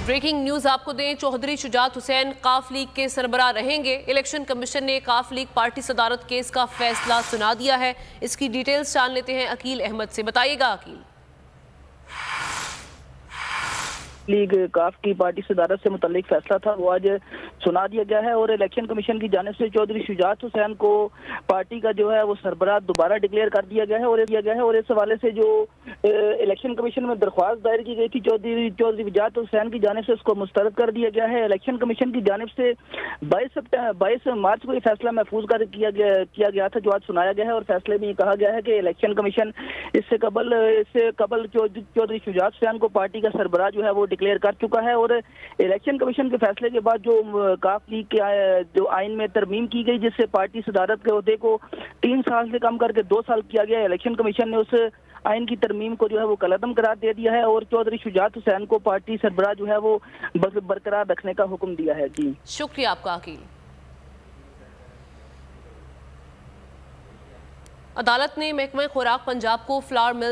Breaking news आपको दें, चौधरी शुजात हुसैन काफ league के सरबराह रहेंगे। इलेक्शन कमीशन ने काफ लीग पार्टी सदारत केस का फैसला सुना दिया है। इसकी डिटेल्स जान लेते हैं अकील अहमद से। बताइएगा अकील। लीग काफ की पार्टी सदारत से मुतल्लिक फैसला था वो आज सुना दिया गया है और इलेक्शन कमीशन की जानिब से चौधरी शुजात हुसैन को पार्टी का जो है वो सरबराह दोबारा डिक्लेयर कर दिया गया है। और इस हवाले से जो इलेक्शन कमीशन में दरख्वास्त दायर की गई थी चौधरी शुजात हुसैन की जानिब से उसको मुस्तरद कर दिया गया है। इलेक्शन कमीशन की जानिब से 22 मार्च को ये फैसला महफूज कर किया गया था जो आज सुनाया गया है और फैसले में ये कहा गया है कि इलेक्शन कमीशन इससे कबल चौधरी शुजात हुसैन को पार्टी का सरबराह जो है वो डिक्लेयर कर चुका है। और इलेक्शन कमीशन के फैसले के बाद जो काफ लीग के जो आइन में तरमीम की गई जिससे पार्टी सदारत के ओहदे को 3 साल से कम करके 2 साल किया गया, इलेक्शन कमीशन ने उस आइन की तरमीम को जो है वो कलअदम करार दे दिया है और चौधरी शुजात हुसैन को पार्टी सरबराह जो है वो बरकरार रखने का हुक्म दिया है। जी शुक्रिया आपका अकील। अदालत ने महकमा खुराक पंजाब को फ्लावर मिल